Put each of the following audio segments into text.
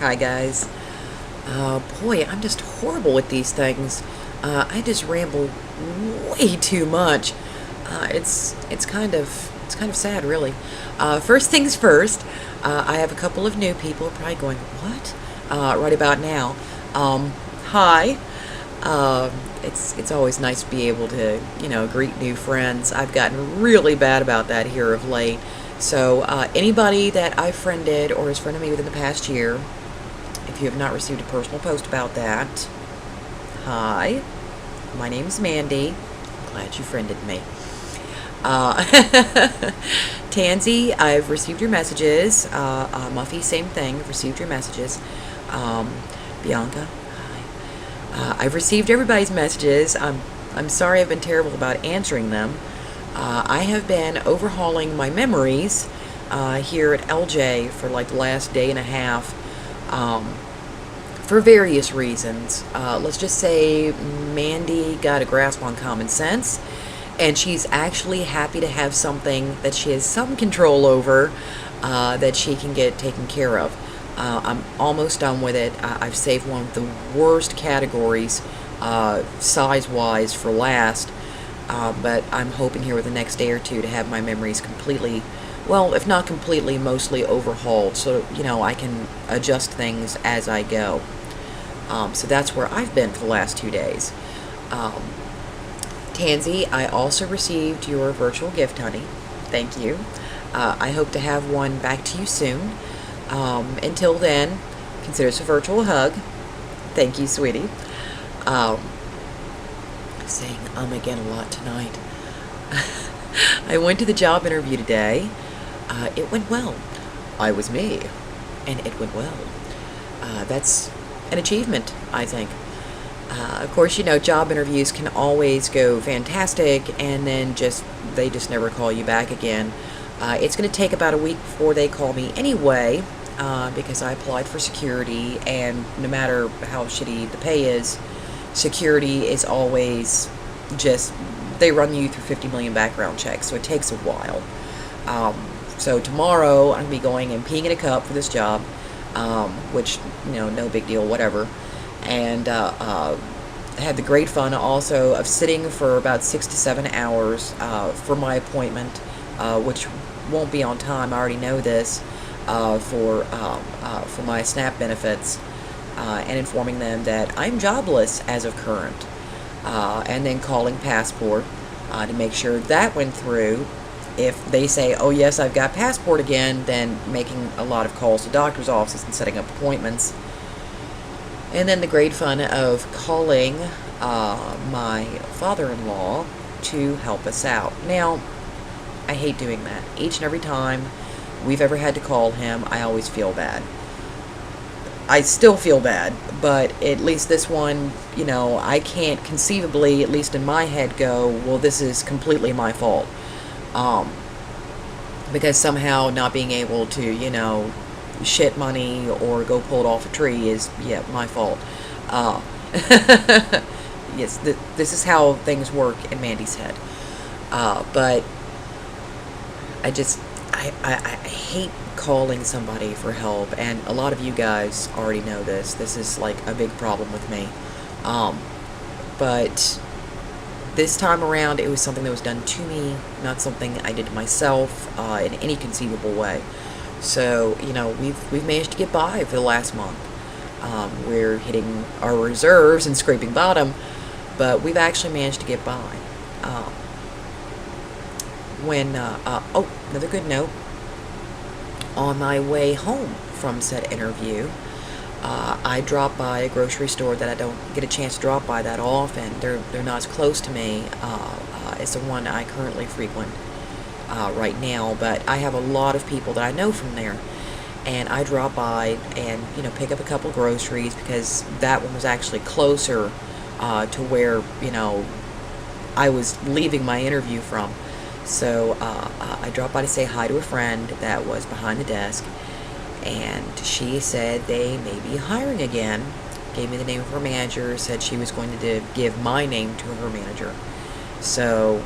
Hi guys. Boy, I'm just horrible with these things. I just ramble way too much. It's kind of sad, really. First things first. I have a couple of new people probably going, what? Right about now. Hi. It's always nice to be able to greet new friends. I've gotten really bad about that here of late. So anybody that I've friended or has friended me within the past year, if you have not received a personal post about that, hi, my name is Mandy. I'm glad you friended me. Tansy, I've received your messages. Muffy, same thing. I've received your messages. Bianca, hi. I've received everybody's messages. I'm sorry I've been terrible about answering them. I have been overhauling my memories here at ElJay for like the last day and a half for various reasons. Let's just say Mandy got a grasp on common sense, and she's actually happy to have something that she has some control over that she can get taken care of. I'm almost done with it. I've saved one of the worst categories size-wise for last. But I'm hoping here with the next day or two to have my memories completely, well, if not completely, mostly overhauled, so, I can adjust things as I go. So that's where I've been for the last 2 days. Tansy, I also received your virtual gift, honey. Thank you. I hope to have one back to you soon. Until then, consider this a virtual hug. Thank you, sweetie. Saying again a lot tonight. I went to the job interview today. It went well. I was me, and it went well. That's an achievement, I think. Of course, job interviews can always go fantastic, and then they just never call you back again. It's going to take about a week before they call me anyway, because I applied for security, and no matter how shitty the pay is, security is always they run you through 50 million background checks, so it takes a while. So tomorrow I'm going to be going and peeing in a cup for this job, which, no big deal, whatever. And I had the great fun also of sitting for about 6 to 7 hours for my appointment, which won't be on time, I already know this, for my SNAP benefits. And informing them that I'm jobless as of current, and then calling Passport to make sure that went through. If they say, oh yes, I've got Passport again, then making a lot of calls to doctor's offices and setting up appointments. And then the great fun of calling my father-in-law to help us out. Now, I hate doing that. Each and every time we've ever had to call him, I always feel bad. I still feel bad, but at least this one, I can't conceivably, at least in my head, go, well, this is completely my fault. Because somehow not being able to, shit money or go pull it off a tree is, my fault. Yes, this is how things work in Mandy's head. But I hate calling somebody for help, and a lot of you guys already know this. This is like a big problem with me. But this time around, it was something that was done to me, not something I did to myself in any conceivable way. So, we've managed to get by for the last month. We're hitting our reserves and scraping bottom, but we've actually managed to get by. Another good note. On my way home from said interview, I dropped by a grocery store that I don't get a chance to drop by that often. They're not as close to me as the one I currently frequent right now, but I have a lot of people that I know from there, and I drop by and pick up a couple groceries because that one was actually closer to where I was leaving my interview from. So I dropped by to say hi to a friend that was behind the desk, and she said they may be hiring again. Gave me the name of her manager, said she was going to give my name to her manager. So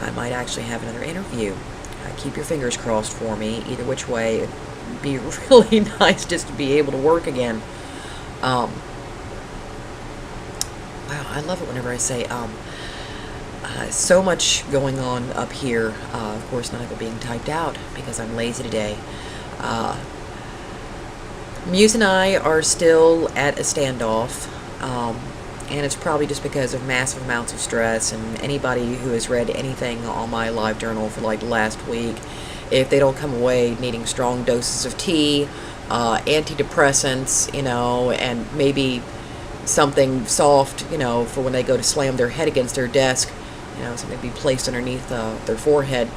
I might actually have another interview. Keep your fingers crossed for me. Either which way, would be really nice just to be able to work again. Wow, I love it whenever I say, so much going on up here. Of course, none of it being typed out because I'm lazy today. Muse and I are still at a standoff, and it's probably just because of massive amounts of stress. And anybody who has read anything on my Livejournal for like last week, if they don't come away needing strong doses of tea, antidepressants, and maybe something soft, for when they go to slam their head against their desk, something to be placed underneath their forehead,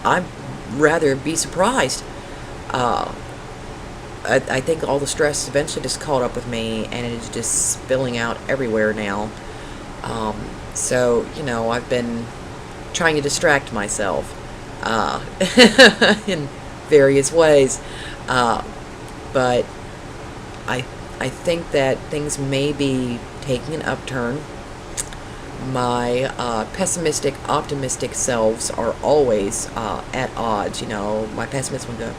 I'd rather be surprised. I think all the stress eventually just caught up with me, and it is just spilling out everywhere now. So, I've been trying to distract myself in various ways. But I think that things may be taking an upturn. My pessimistic, optimistic selves are always at odds. My pessimist would go,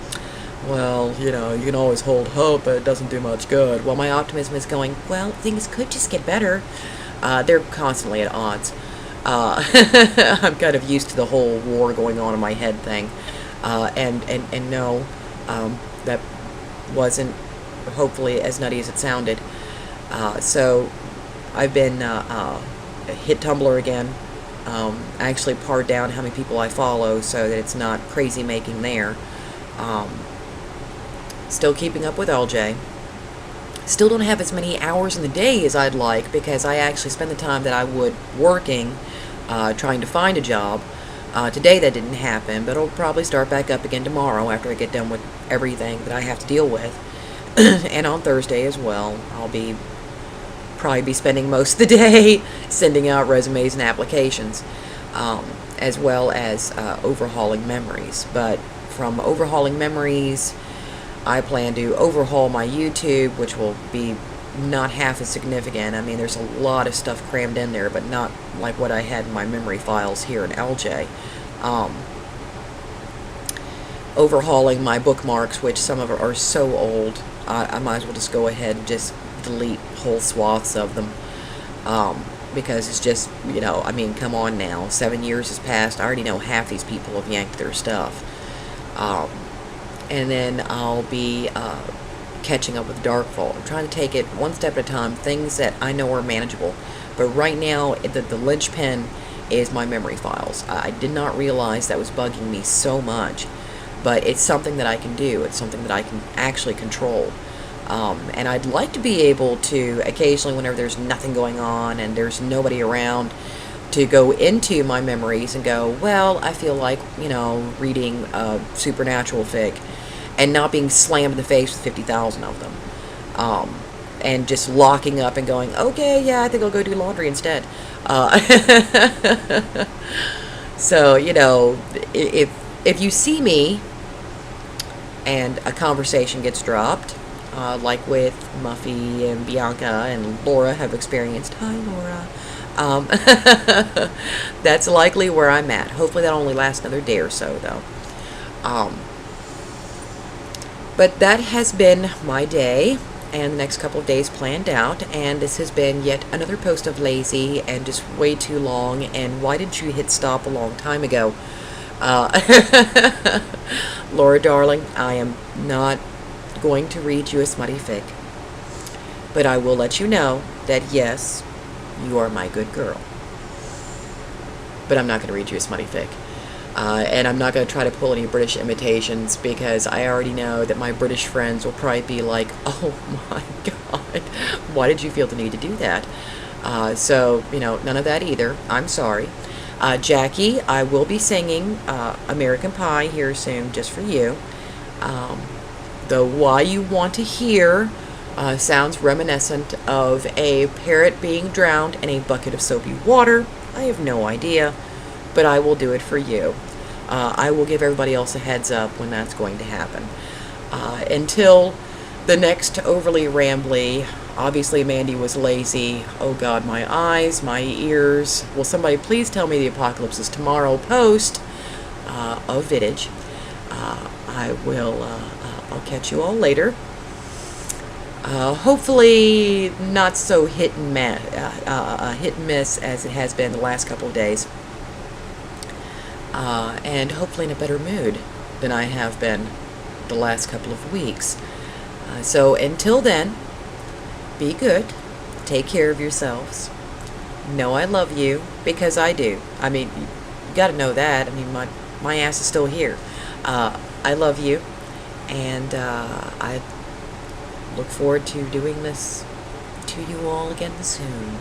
well, you can always hold hope, but it doesn't do much good. Well, my optimism is going, well, things could just get better. They're constantly at odds. I'm kind of used to the whole war going on in my head thing. And no, that wasn't hopefully as nutty as it sounded. So I've been hit Tumblr again. I actually pared down how many people I follow so that it's not crazy making there. Still keeping up with ElJay. Still don't have as many hours in the day as I'd like, because I actually spend the time that I would working, trying to find a job. Today that didn't happen, but it'll probably start back up again tomorrow after I get done with everything that I have to deal with. And on Thursday as well, I'll probably be spending most of the day sending out resumes and applications, as well as overhauling memories. But from overhauling memories, I plan to overhaul my YouTube, which will be not half as significant. I mean, there's a lot of stuff crammed in there, but not like what I had in my memory files here in ElJay. Overhauling my bookmarks, which some of them are so old, I might as well just go ahead and just delete whole swaths of them. Because it's just, I mean, come on now. 7 years has passed. I already know half these people have yanked their stuff. And then I'll be catching up with Darkfall. I'm trying to take it one step at a time, things that I know are manageable. But right now, the linchpin is my memory files. I did not realize that was bugging me so much. But it's something that I can do. It's something that I can actually control. And I'd like to be able to, occasionally, whenever there's nothing going on and there's nobody around, to go into my memories and go, well, I feel like, reading supernatural fic and not being slammed in the face with 50,000 of them. And just locking up and going, okay, yeah, I think I'll go do laundry instead. So, if you see me and a conversation gets dropped, like with Muffy and Bianca and Laura have experienced, hi Laura, that's likely where I'm at. Hopefully that only lasts another day or so, though. But that has been my day and the next couple of days planned out, and this has been yet another post of lazy and just way too long, and why didn't you hit stop a long time ago? Laura, darling, I am not going to read you a smutty fic, but I will let you know that yes, you are my good girl. But I'm not going to read you a smutty fic. And I'm not going to try to pull any British imitations, because I already know that my British friends will probably be like, oh my god, why did you feel the need to do that? So, none of that either. I'm sorry. Jackie, I will be singing American Pie here soon, just for you. The Why You Want to Hear sounds reminiscent of a parrot being drowned in a bucket of soapy water. I have no idea, but I will do it for you. I will give everybody else a heads up when that's going to happen. Until the next overly rambly, obviously Mandy was lazy, oh god, my eyes, my ears, will somebody please tell me the apocalypse is tomorrow post of Vidage. I'll catch you all later. Hopefully not so hit and miss as it has been the last couple of days. And hopefully in a better mood than I have been the last couple of weeks. So until then, be good. Take care of yourselves. Know I love you, because I do. I mean, you got to know that. I mean, my ass is still here. I love you, and I look forward to doing this to you all again soon.